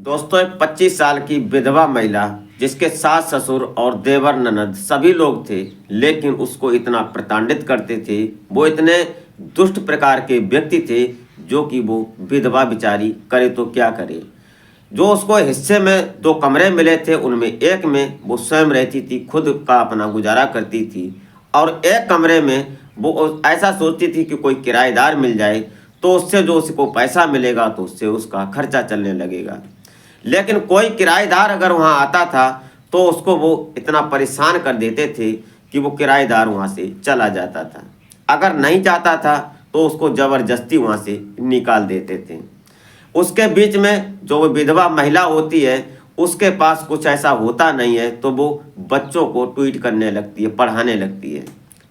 दोस्तों, एक 25 साल की विधवा महिला जिसके सास ससुर और देवर ननद सभी लोग थे, लेकिन उसको इतना प्रताड़ित करते थे। वो इतने दुष्ट प्रकार के व्यक्ति थे जो कि वो विधवा बेचारी करे तो क्या करे। जो उसको हिस्से में 2 कमरे मिले थे, उनमें एक में वो स्वयं रहती थी, खुद का अपना गुजारा करती थी, और एक कमरे में वो ऐसा सोचती थी कि कोई किराएदार मिल जाए तो उससे जो उसको पैसा मिलेगा तो उससे उसका खर्चा चलने लगेगा। लेकिन कोई किराएदार अगर वहाँ आता था तो उसको वो इतना परेशान कर देते थे कि वो किराएदार वहाँ से चला जाता था। अगर नहीं जाता था तो उसको ज़बरदस्ती वहाँ से निकाल देते थे। उसके बीच में जो वो विधवा महिला होती है, उसके पास कुछ ऐसा होता नहीं है तो वो बच्चों को ट्वीट करने लगती है, पढ़ाने लगती है,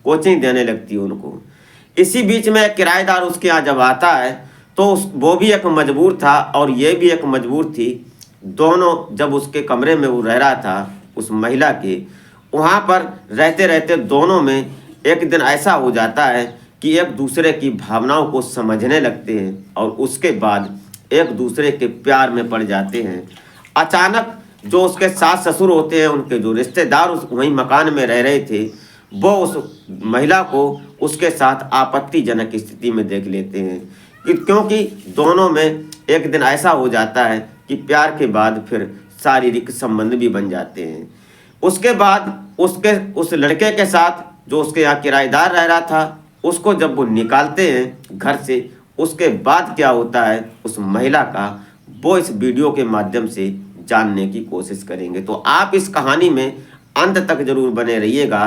कोचिंग देने लगती है उनको। इसी बीच में एक किराएदार उसके यहाँ जब आता है तो वो भी एक मजबूर था और ये भी एक मजबूर थी। दोनों जब उसके कमरे में वो रह रहा था उस महिला के, वहाँ पर रहते रहते दोनों में एक दिन ऐसा हो जाता है कि एक दूसरे की भावनाओं को समझने लगते हैं और उसके बाद एक दूसरे के प्यार में पड़ जाते हैं। अचानक जो उसके सास ससुर होते हैं, उनके जो रिश्तेदार उस वहीं मकान में रह रहे थे, वो उस महिला को उसके साथ आपत्तिजनक स्थिति में देख लेते हैं क्योंकि दोनों में एक दिन ऐसा हो जाता है कि प्यार के बाद फिर शारीरिक संबंध भी बन जाते हैं। उसके बाद उस लड़के के साथ जो उसके यहाँ किराएदार रह रहा था, उसको जब वो निकालते हैं घर से, उसके बाद क्या होता है उस महिला का, वो इस वीडियो के माध्यम से जानने की कोशिश करेंगे। तो आप इस कहानी में अंत तक जरूर बने रहिएगा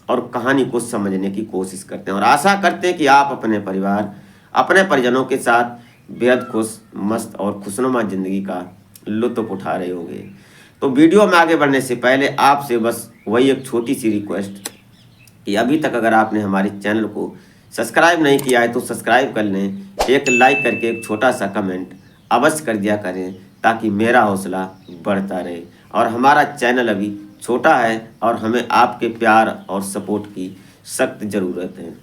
और कहानी को समझने की कोशिश करते हैं, और आशा करते हैं कि आप अपने परिवार, अपने परिजनों के साथ बेहद खुश, मस्त और खुशनुमा ज़िंदगी का लुत्फ़ उठा रहे होंगे। तो वीडियो में आगे बढ़ने से पहले आपसे बस वही एक छोटी सी रिक्वेस्ट कि अभी तक अगर आपने हमारे चैनल को सब्सक्राइब नहीं किया है तो सब्सक्राइब कर लें, एक लाइक करके एक छोटा सा कमेंट अवश्य कर दिया करें ताकि मेरा हौसला बढ़ता रहे। और हमारा चैनल अभी छोटा है और हमें आपके प्यार और सपोर्ट की सख्त ज़रूरत है।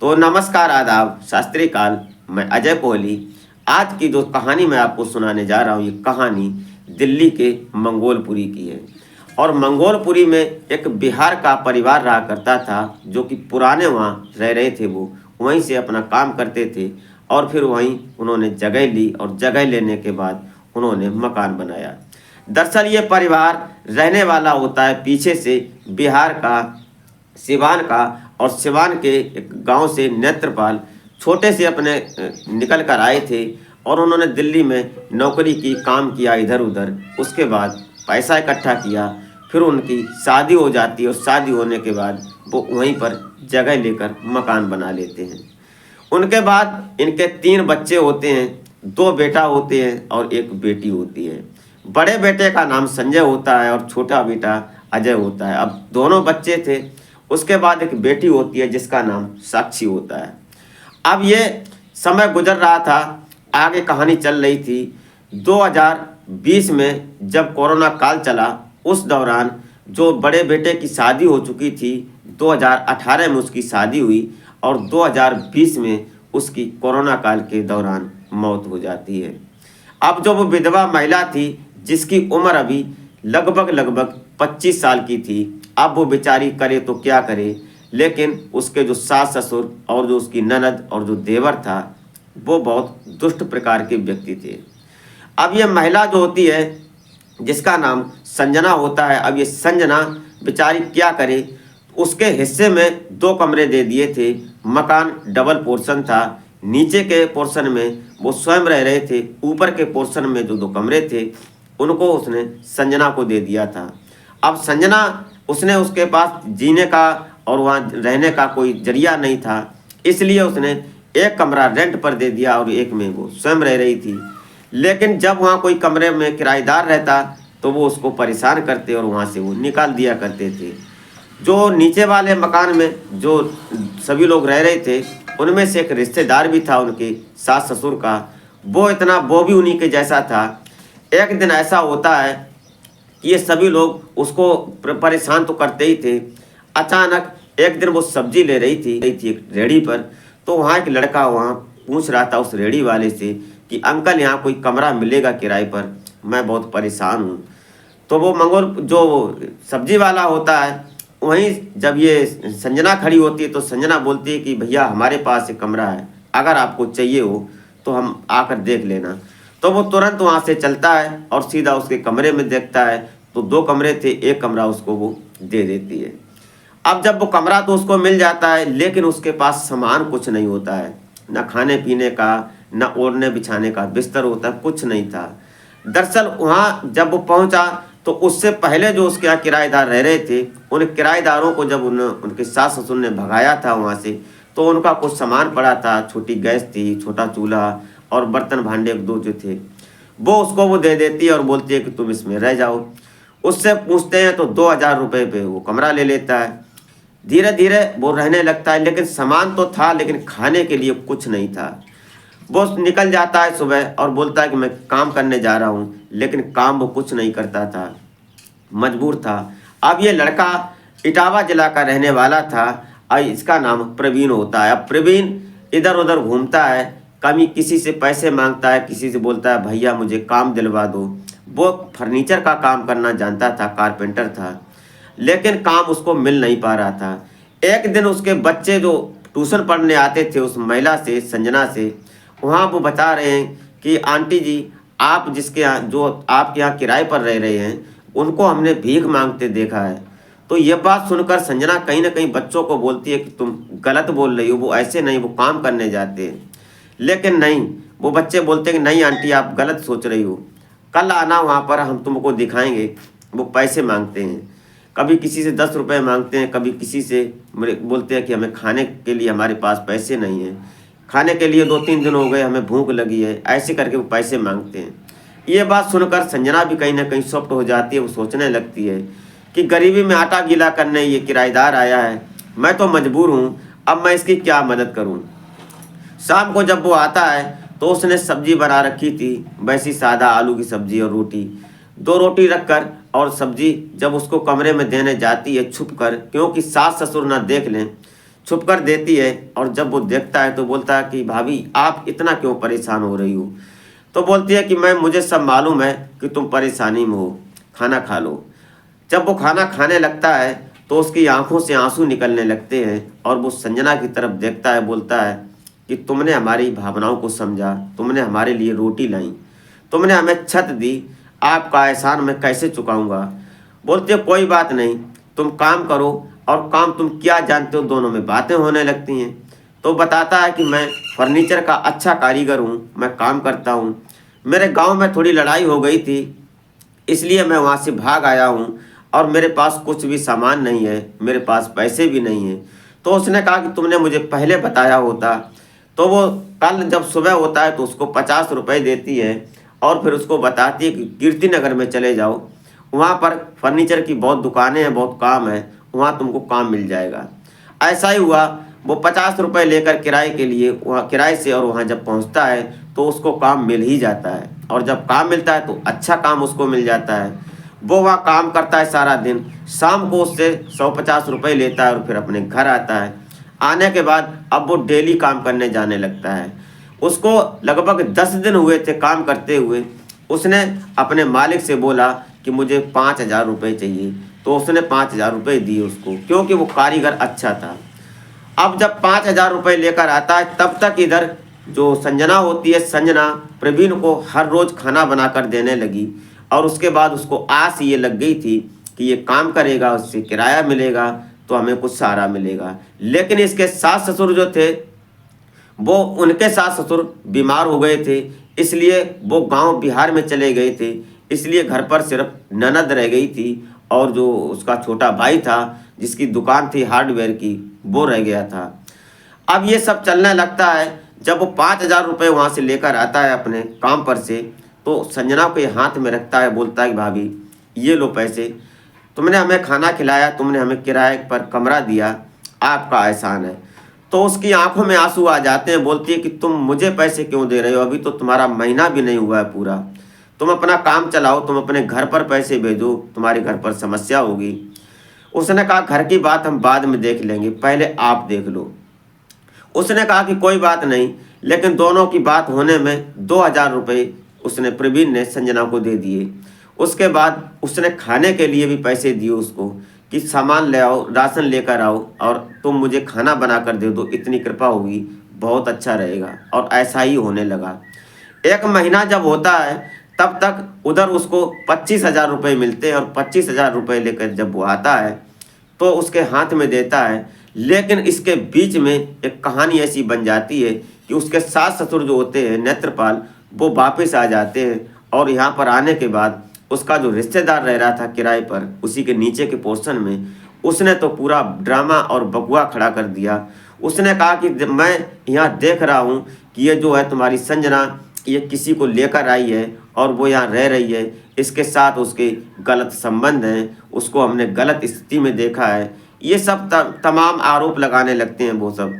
तो नमस्कार, आदाब, शास्त्री काल, मैं अजय कोहली। आज की जो कहानी मैं आपको सुनाने जा रहा हूँ, ये कहानी दिल्ली के मंगोलपुरी की है। और मंगोलपुरी में एक बिहार का परिवार रहा करता था जो कि पुराने वहाँ रह रहे थे, वो वहीं से अपना काम करते थे और फिर वहीं उन्होंने जगह ली और जगह लेने के बाद उन्होंने मकान बनाया। दरअसल ये परिवार रहने वाला होता है पीछे से बिहार का सिवान का, और सिवान के एक गांव से नेत्रपाल छोटे से अपने निकल कर आए थे और उन्होंने दिल्ली में नौकरी की, काम किया इधर उधर। उसके बाद पैसा इकट्ठा किया, फिर उनकी शादी हो जाती है और शादी होने के बाद वो वहीं पर जगह लेकर मकान बना लेते हैं। उनके बाद इनके 3 बच्चे होते हैं, 2 बेटा होते हैं और 1 बेटी होती है। बड़े बेटे का नाम संजय होता है और छोटा बेटा अजय होता है। अब दोनों बच्चे थे। उसके बाद एक बेटी होती है जिसका नाम साक्षी होता है। अब ये समय गुजर रहा था, आगे कहानी चल रही थी। 2020 में जब कोरोना काल चला, उस दौरान जो बड़े बेटे की शादी हो चुकी थी, 2018 में उसकी शादी हुई और 2020 में उसकी कोरोना काल के दौरान मौत हो जाती है। अब जो वो विधवा महिला थी जिसकी उम्र अभी लगभग 25 साल की थी, अब वो बेचारी करे तो क्या करे। लेकिन उसके जो सास ससुर और जो उसकी ननद और जो देवर था, वो बहुत दुष्ट प्रकार के व्यक्ति थे। अब ये महिला जो होती है जिसका नाम संजना होता है, अब ये संजना बेचारी क्या करे। उसके हिस्से में 2 कमरे दे दिए थे, मकान डबल पोर्शन था। नीचे के पोर्शन में वो स्वयं रह रहे थे, ऊपर के पोर्शन में जो 2 कमरे थे उनको उसने संजना को दे दिया था। अब संजना, उसने उसके पास जीने का और वहाँ रहने का कोई जरिया नहीं था, इसलिए उसने 1 कमरा रेंट पर दे दिया और 1 में वो स्वयं रह रही थी। लेकिन जब वहाँ कोई कमरे में किराएदार रहता तो वो उसको परेशान करते और वहाँ से वो निकाल दिया करते थे। जो नीचे वाले मकान में जो सभी लोग रह रहे थे, उनमें से एक रिश्तेदार भी था उनके सास ससुर का, वो भी उन्हीं के जैसा था। एक दिन ऐसा होता है कि ये सभी लोग उसको परेशान तो करते ही थे। अचानक एक दिन वो सब्जी ले रही थी एक रेहड़ी पर, तो वहाँ एक लड़का वहाँ पूछ रहा था उस रेहड़ी वाले से कि अंकल यहाँ कोई कमरा मिलेगा किराए पर। मैं बहुत परेशान हूँ। तो वो मंगोल जो सब्जी वाला होता है, वहीं जब ये संजना खड़ी होती है तो संजना बोलती है कि भैया हमारे पास एक कमरा है, अगर आपको चाहिए हो तो हम आकर देख लेना। तो वो तुरंत वहाँ से चलता है और सीधा उसके कमरे में देखता है तो 2 कमरे थे, एक कमरा उसको वो दे देती है। अब जब वो कमरा तो उसको मिल जाता है, लेकिन उसके पास सामान कुछ नहीं होता है, ना खाने पीने का, ना ओढ़ने बिछाने का बिस्तर होता, कुछ नहीं था। दरअसल वहाँ जब वो पहुँचा तो उससे पहले जो उसके यहाँ किराएदार रह रहे थे, उन किराएदारों को जब उनके सास ससुर ने भगाया था वहाँ से, तो उनका कुछ सामान पड़ा था, छोटी गैस थी, छोटा चूल्हा और बर्तन भांडे 1-2 जो थे, वो उसको वो दे देती है और बोलती है कि तुम इसमें रह जाओ। उससे पूछते हैं तो 2000 रुपये पे वो कमरा ले लेता है। धीरे धीरे वो रहने लगता है, लेकिन सामान तो था लेकिन खाने के लिए कुछ नहीं था। वो निकल जाता है सुबह और बोलता है कि मैं काम करने जा रहा हूँ, लेकिन काम वो कुछ नहीं करता था, मजबूर था। अब ये लड़का इटावा जिला का रहने वाला था और इसका नाम प्रवीण होता है। अब प्रवीण इधर उधर घूमता है, कभी किसी से पैसे मांगता है, किसी से बोलता है भैया मुझे काम दिलवा दो। वो फर्नीचर का काम करना जानता था, कारपेंटर था, लेकिन काम उसको मिल नहीं पा रहा था। एक दिन उसके बच्चे जो ट्यूशन पढ़ने आते थे उस महिला से, संजना से, वहाँ वो बता रहे हैं कि आंटी जी, आप जिसके यहाँ जो आपके यहाँ किराए पर रह रहे हैं उनको हमने भीख मांगते देखा है। तो ये बात सुनकर संजना कहीं ना कहीं बच्चों को बोलती है कि तुम गलत बोल रही हो, वो ऐसे नहीं, वो काम करने जाते हैं। लेकिन नहीं, वो बच्चे बोलते हैं कि नहीं आंटी आप गलत सोच रही हो, कल आना वहाँ पर, हम तुमको दिखाएंगे। वो पैसे मांगते हैं, कभी किसी से 10 रुपये मांगते हैं, कभी किसी से बोलते हैं कि हमें खाने के लिए हमारे पास पैसे नहीं हैं, खाने के लिए 2-3 दिन हो गए, हमें भूख लगी है, ऐसे करके वो पैसे मांगते हैं। ये बात सुनकर संजना भी कहीं ना कहीं सॉफ्ट हो जाती है। वो सोचने लगती है कि गरीबी में आटा गीला करने ये किराएदार आया है, मैं तो मजबूर हूँ, अब मैं इसकी क्या मदद करूँ। शाम को जब वो आता है तो उसने सब्जी बना रखी थी, वैसी सादा आलू की सब्जी और रोटी। 2 रोटी रखकर और सब्जी जब उसको कमरे में देने जाती है छुप कर, क्योंकि सास ससुर ना देख लें, छुप कर देती है। और जब वो देखता है तो बोलता है कि भाभी आप इतना क्यों परेशान हो रही हो। तो बोलती है कि मुझे सब मालूम है कि तुम परेशानी में हो, खाना खा लो। जब वो खाना खाने लगता है तो उसकी आंखों से आंसू निकलने लगते हैं और वो संजना की तरफ देखता है, बोलता है कि तुमने हमारी भावनाओं को समझा, तुमने हमारे लिए रोटी लाई, तुमने हमें छत दी, आपका एहसान मैं कैसे चुकाऊंगा। बोलते कोई बात नहीं, तुम काम करो, और काम तुम क्या जानते हो। दोनों में बातें होने लगती हैं। तो बताता है कि मैं फर्नीचर का अच्छा कारीगर हूँ, मैं काम करता हूँ, मेरे गांव में थोड़ी लड़ाई हो गई थी इसलिए मैं वहाँ से भाग आया हूँ, और मेरे पास कुछ भी सामान नहीं है, मेरे पास पैसे भी नहीं हैं। तो उसने कहा कि तुमने मुझे पहले बताया होता। तो वो कल जब सुबह होता है तो उसको 50 रुपये देती है और फिर उसको बताती है कि कीर्ति नगर में चले जाओ, वहाँ पर फर्नीचर की बहुत दुकानें हैं, बहुत काम है, वहाँ तुमको काम मिल जाएगा। ऐसा ही हुआ, वो 50 रुपये लेकर किराए के लिए वहाँ किराए से, और वहाँ जब पहुँचता है तो उसको काम मिल ही जाता है। और जब काम मिलता है तो अच्छा काम उसको मिल जाता है। वो वहाँ काम करता है सारा दिन, शाम को उससे 150 रुपये लेता है और फिर अपने घर आता है। आने के बाद अब वो डेली काम करने जाने लगता है। उसको लगभग 10 दिन हुए थे काम करते हुए। उसने अपने मालिक से बोला कि मुझे 5000 रुपये चाहिए, तो उसने 5000 रुपये दिए उसको, क्योंकि वो कारीगर अच्छा था। अब जब 5000 रुपये लेकर आता है, तब तक इधर जो संजना होती है, संजना प्रवीण को हर रोज़ खाना बनाकर देने लगी। और उसके बाद उसको आस ये लग गई थी कि ये काम करेगा, उससे किराया मिलेगा तो हमें कुछ सहारा मिलेगा। लेकिन इसके सास ससुर जो थे, वो उनके सास ससुर बीमार हो गए थे, इसलिए वो गांव बिहार में चले गए थे। इसलिए घर पर सिर्फ ननद रह गई थी और जो उसका छोटा भाई था जिसकी दुकान थी हार्डवेयर की, वो रह गया था। अब ये सब चलने लगता है। जब वो 5000 रुपये वहाँ से लेकर आता है अपने काम पर से, तो संजना को ये हाथ में रखता है, बोलता है कि भाभी ये लो पैसे, तुमने हमें खाना खिलाया, तुमने हमें किराए पर कमरा दिया, आपका एहसान है। तो उसकी आंखों में आंसू आ जाते हैं। बोलती है कि तुम मुझे पैसे क्यों दे रहे हो, अभी तो तुम्हारा महीना भी नहीं हुआ है पूरा, तुम अपना काम चलाओ, तुम अपने घर पर पैसे भेजो, तुम्हारे घर पर समस्या होगी। उसने कहा घर की बात हम बाद में देख लेंगे, पहले आप देख लो। उसने कहा कि कोई बात नहीं, लेकिन दोनों की बात होने में 2000 रुपये उसने प्रवीण ने संजना को दे दिए। उसके बाद उसने खाने के लिए भी पैसे दिए उसको कि सामान ले आओ, राशन लेकर आओ और तुम मुझे खाना बना कर दे दो, इतनी कृपा होगी, बहुत अच्छा रहेगा। और ऐसा ही होने लगा। 1 महीना जब होता है तब तक उधर उसको 25,000 रुपये मिलते हैं और 25,000 रुपये लेकर जब वो आता है तो उसके हाथ में देता है। लेकिन इसके बीच में एक कहानी ऐसी बन जाती है कि उसके सास ससुर जो होते हैं नेत्रपाल, वो वापस आ जाते हैं। और यहाँ पर आने के बाद उसका जो रिश्तेदार रह रहा था किराए पर उसी के नीचे के पोर्शन में, उसने तो पूरा ड्रामा और बकुआ खड़ा कर दिया। उसने कहा कि मैं यहाँ देख रहा हूँ कि ये जो है तुम्हारी संजना, ये किसी को लेकर आई है और वो यहाँ रह रही है, इसके साथ उसके गलत संबंध हैं, उसको हमने गलत स्थिति में देखा है। ये सब तमाम आरोप लगाने लगते हैं वो सब।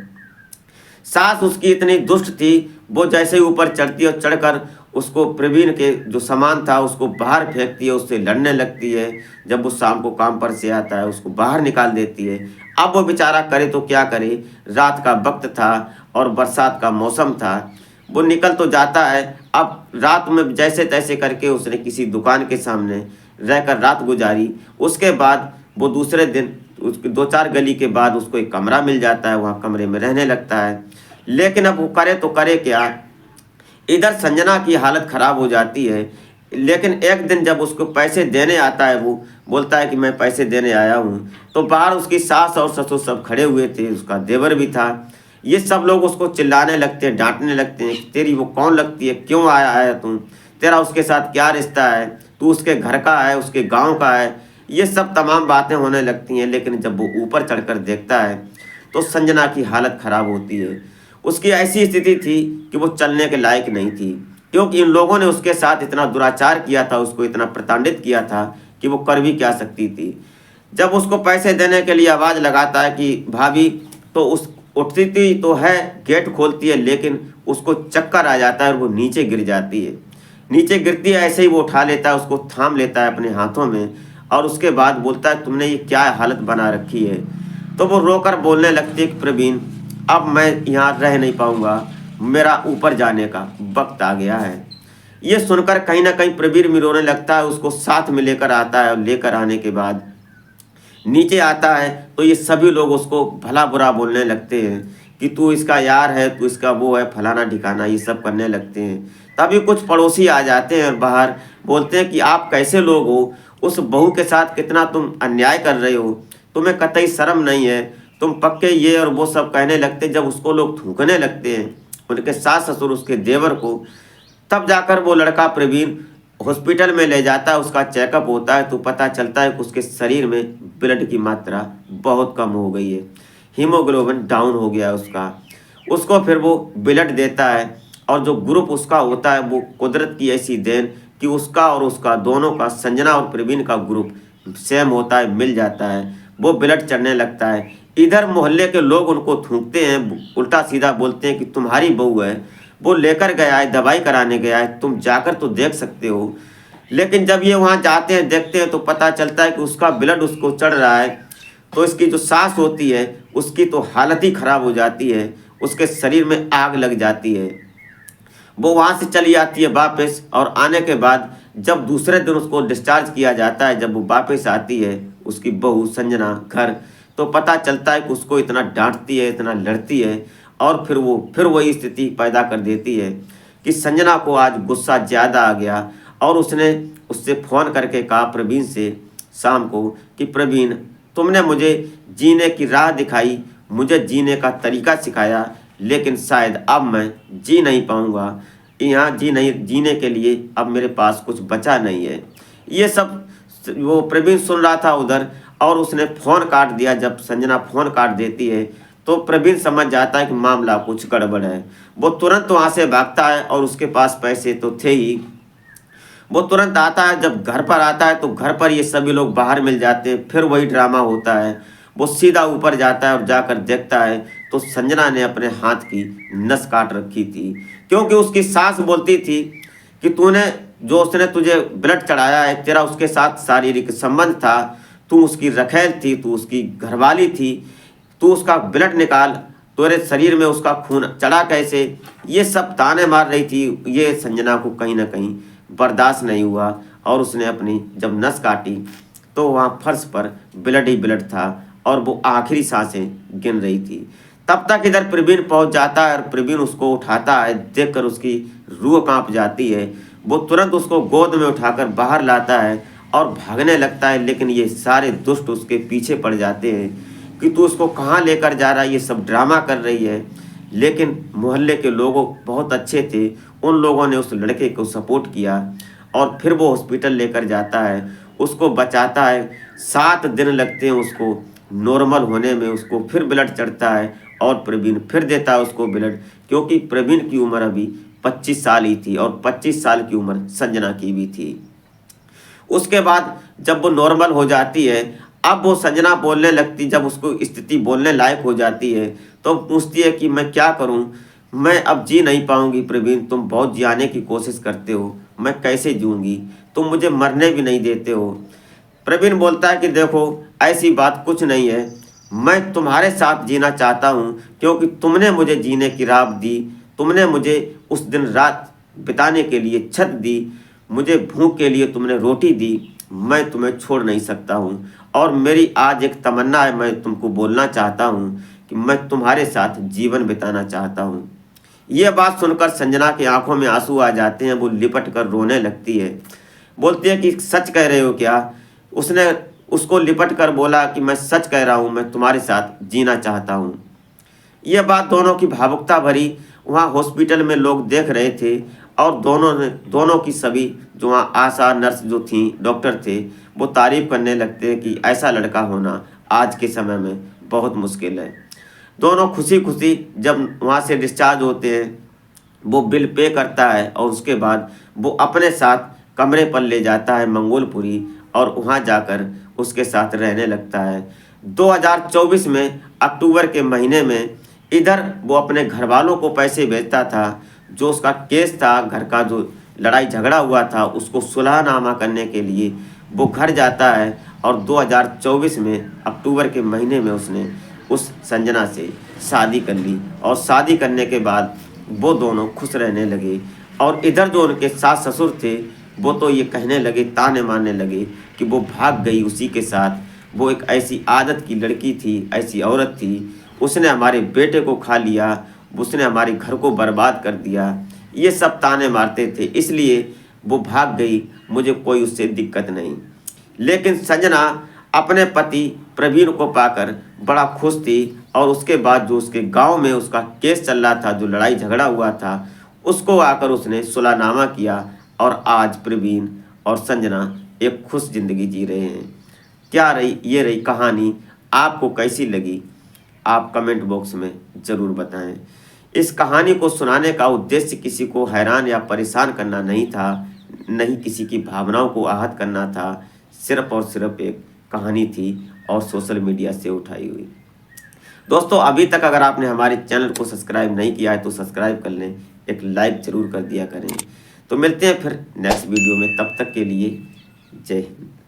सास उसकी इतनी दुष्ट थी, वो जैसे ही ऊपर चढ़ती है और चढ़कर उसको प्रवीण के जो सामान था उसको बाहर फेंकती है, उससे लड़ने लगती है। जब वो शाम को काम पर से आता है उसको बाहर निकाल देती है। अब वो बेचारा करे तो क्या करे, रात का वक्त था और बरसात का मौसम था। वो निकल तो जाता है। अब रात में जैसे तैसे करके उसने किसी दुकान के सामने रहकर रात गुजारी। उसके बाद वो दूसरे दिन उसके 2-4 गली के बाद उसको एक कमरा मिल जाता है, वहाँ कमरे में रहने लगता है। लेकिन अब वो करे तो करे क्या, इधर संजना की हालत ख़राब हो जाती है। लेकिन एक दिन जब उसको पैसे देने आता है, वो बोलता है कि मैं पैसे देने आया हूँ, तो बाहर उसकी सास और ससुर सब खड़े हुए थे, उसका देवर भी था। ये सब लोग उसको चिल्लाने लगते हैं, डांटने लगते हैं कि तेरी वो कौन लगती है, क्यों आया तू, तेरा उसके साथ क्या रिश्ता है, तू उसके घर का है, उसके गाँव का है। ये सब तमाम बातें होने लगती हैं। लेकिन जब वो ऊपर चढ़कर देखता है तो संजना की हालत ख़राब होती है। उसकी ऐसी स्थिति थी कि वो चलने के लायक नहीं थी, क्योंकि इन लोगों ने उसके साथ इतना दुराचार किया था, उसको इतना प्रताड़ित किया था कि वो कर भी क्या सकती थी। जब उसको पैसे देने के लिए आवाज़ लगाता है कि भाभी, तो उस उठती थी तो है, गेट खोलती है, लेकिन उसको चक्कर आ जाता है और वो नीचे गिर जाती है। नीचे गिरती है, ऐसे ही वो उठा लेता है, उसको थाम लेता है अपने हाथों में और उसके बाद बोलता है तुमने ये क्या हालत बना रखी है। तो वो रोकर बोलने लगती है कि प्रवीण, अब मैं यहाँ रह नहीं पाऊँगा, मेरा ऊपर जाने का वक्त आ गया है। ये सुनकर कहीं ना कहीं प्रवीण भी रोने लगता है, उसको साथ में लेकर आता है और लेकर आने के बाद नीचे आता है तो ये सभी लोग उसको भला बुरा बोलने लगते हैं कि तू इसका यार है, तू इसका वो है, फलाना ठिकाना, ये सब करने लगते हैं। तभी कुछ पड़ोसी आ जाते हैं बाहर, बोलते हैं कि आप कैसे लोग हो, उस बहू के साथ कितना तुम अन्याय कर रहे हो, तुम्हें कतई शर्म नहीं है, तुम पक्के ये और वो सब कहने लगते। जब उसको लोग थूकने लगते हैं, उनके सास ससुर उसके देवर को, तब जाकर वो लड़का प्रवीण हॉस्पिटल में ले जाता है। उसका चेकअप होता है तो पता चलता है कि उसके शरीर में ब्लड की मात्रा बहुत कम हो गई है, हीमोग्लोबिन डाउन हो गया उसका। उसको फिर वो ब्लड देता है और जो ग्रुप उसका होता है वो कुदरत की ऐसी देन कि उसका और उसका दोनों का, संजना और प्रवीण का ग्रुप सेम होता है, मिल जाता है। वो ब्लड चढ़ने लगता है। इधर मोहल्ले के लोग उनको थूकते हैं, उल्टा सीधा बोलते हैं कि तुम्हारी बहू है, वो लेकर गया है, दवाई कराने गया है, तुम जाकर तो देख सकते हो। लेकिन जब ये वहाँ जाते हैं, देखते हैं तो पता चलता है कि उसका ब्लड उसको चढ़ रहा है। तो इसकी जो सास होती है उसकी तो हालत ही ख़राब हो जाती है, उसके शरीर में आग लग जाती है। वो वहाँ से चली आती है वापस, और आने के बाद जब दूसरे दिन उसको डिस्चार्ज किया जाता है, जब वो वापस आती है उसकी बहू संजना घर, तो पता चलता है कि उसको इतना डांटती है, इतना लड़ती है, और फिर वही स्थिति पैदा कर देती है कि संजना को आज गुस्सा ज़्यादा आ गया और उसने उससे फ़ोन करके कहा प्रवीण से शाम को कि प्रवीण, तुमने मुझे जीने की राह दिखाई, मुझे जीने का तरीका सिखाया, लेकिन शायद अब मैं जी नहीं पाऊँगा, यहाँ जीने के लिए अब मेरे पास कुछ बचा नहीं है। ये सब वो प्रवीण सुन रहा था उधर, और उसने फ़ोन काट दिया। जब संजना फ़ोन काट देती है तो प्रवीण समझ जाता है कि मामला कुछ गड़बड़ है। वो तुरंत वहाँ से भागता है और उसके पास पैसे तो थे ही। वो तुरंत आता है, जब घर पर आता है तो घर पर ये सभी लोग बाहर मिल जाते हैं। फिर वही ड्रामा होता है। वो सीधा ऊपर जाता है और जाकर देखता है तो संजना ने अपने हाथ की नस काट रखी थी, क्योंकि उसकी सास बोलती थी कि तूने जो उसने तुझे ब्लड चढ़ाया है, तेरा उसके साथ शारीरिक संबंध था, तू उसकी रखैल थी, तू उसकी घरवाली थी, तू उसका ब्लड निकाल। तेरे शरीर में उसका खून चढ़ा कैसे, ये सब ताने मार रही थी। ये संजना को कहीं ना कहीं बर्दाश्त नहीं हुआ और उसने अपनी जब नस काटी तो वहाँ फर्श पर ब्लड ही ब्लड था और वो आखिरी सांसें गिन रही थी। तब तक इधर प्रवीण पहुंच जाता है और प्रवीण उसको उठाता है। देखकर उसकी रूह कांप जाती है। वो तुरंत उसको गोद में उठाकर बाहर लाता है और भागने लगता है, लेकिन ये सारे दुष्ट उसके पीछे पड़ जाते हैं कि तू उसको कहाँ लेकर जा रहा है, ये सब ड्रामा कर रही है। लेकिन मोहल्ले के लोग बहुत अच्छे थे, उन लोगों ने उस लड़के को सपोर्ट किया और फिर वो हॉस्पिटल लेकर जाता है, उसको बचाता है। 7 दिन लगते हैं उसको नॉर्मल होने में, उसको फिर ब्लड चढ़ता है और प्रवीण फिर देता है उसको ब्लड, क्योंकि प्रवीण की उम्र अभी 25 साल ही थी और 25 साल की उम्र संजना की भी थी। उसके बाद जब वो नॉर्मल हो जाती है, अब वो संजना बोलने लगती, जब उसको स्थिति बोलने लायक हो जाती है तो पूछती है कि मैं क्या करूं, मैं अब जी नहीं पाऊंगी प्रवीण, तुम बहुत जियाने की कोशिश करते हो, मैं कैसे जीऊँगी, तुम मुझे मरने भी नहीं देते हो। प्रवीण बोलता है कि देखो ऐसी बात कुछ नहीं है, मैं तुम्हारे साथ जीना चाहता हूँ क्योंकि तुमने मुझे जीने की राह दी, तुमने मुझे उस दिन रात बिताने के लिए छत दी, मुझे भूख के लिए तुमने रोटी दी, मैं तुम्हें छोड़ नहीं सकता हूँ। और मेरी आज एक तमन्ना है, मैं तुमको बोलना चाहता हूँ कि मैं तुम्हारे साथ जीवन बिताना चाहता हूँ। ये बात सुनकर संजना की आंखों में आंसू आ जाते हैं। वो लिपट कर रोने लगती है, बोलती है कि सच कह रहे हो क्या। उसने उसको लिपट कर बोला कि मैं सच कह रहा हूँ, मैं तुम्हारे साथ जीना चाहता हूँ। यह बात दोनों की भावुकता भरी वहाँ हॉस्पिटल में लोग देख रहे थे और दोनों की सभी जो वहाँ आशा नर्स जो थी, डॉक्टर थे, वो तारीफ करने लगते हैं कि ऐसा लड़का होना आज के समय में बहुत मुश्किल है। दोनों खुशी खुशी जब वहाँ से डिस्चार्ज होते हैं, वो बिल पे करता है और उसके बाद वो अपने साथ कमरे पर ले जाता है मंगोलपुरी और वहाँ जाकर उसके साथ रहने लगता है। 2024 में अक्टूबर के महीने में इधर वो अपने घर वालों को पैसे भेजता था, जो उसका केस था, घर का जो लड़ाई झगड़ा हुआ था, उसको सुलहनामा करने के लिए वो घर जाता है और 2024 में अक्टूबर के महीने में उसने उस संजना से शादी कर ली और शादी करने के बाद वो दोनों खुश रहने लगे। और इधर जो उनके सास ससुर थे वो तो ये कहने लगे, ताने मारने लगे कि वो भाग गई उसी के साथ, वो एक ऐसी आदत की लड़की थी, ऐसी औरत थी, उसने हमारे बेटे को खा लिया, उसने हमारे घर को बर्बाद कर दिया। ये सब ताने मारते थे, इसलिए वो भाग गई, मुझे कोई उससे दिक्कत नहीं। लेकिन संजना अपने पति प्रवीण को पाकर बड़ा खुश थी और उसके बाद जो उसके गांव में उसका केस चल रहा था, जो लड़ाई झगड़ा हुआ था, उसको आकर उसने सुलहनामा किया और आज प्रवीण और संजना एक खुश ज़िंदगी जी रहे हैं। क्या रही ये रही कहानी, आपको कैसी लगी आप कमेंट बॉक्स में ज़रूर बताएं। इस कहानी को सुनाने का उद्देश्य किसी को हैरान या परेशान करना नहीं था, नहीं किसी की भावनाओं को आहत करना था, सिर्फ और सिर्फ एक कहानी थी और सोशल मीडिया से उठाई हुई। दोस्तों अभी तक अगर आपने हमारे चैनल को सब्सक्राइब नहीं किया है तो सब्सक्राइब कर लें, एक लाइक ज़रूर कर दिया करें। तो मिलते हैं फिर नेक्स्ट वीडियो में, तब तक के लिए जय हिंद।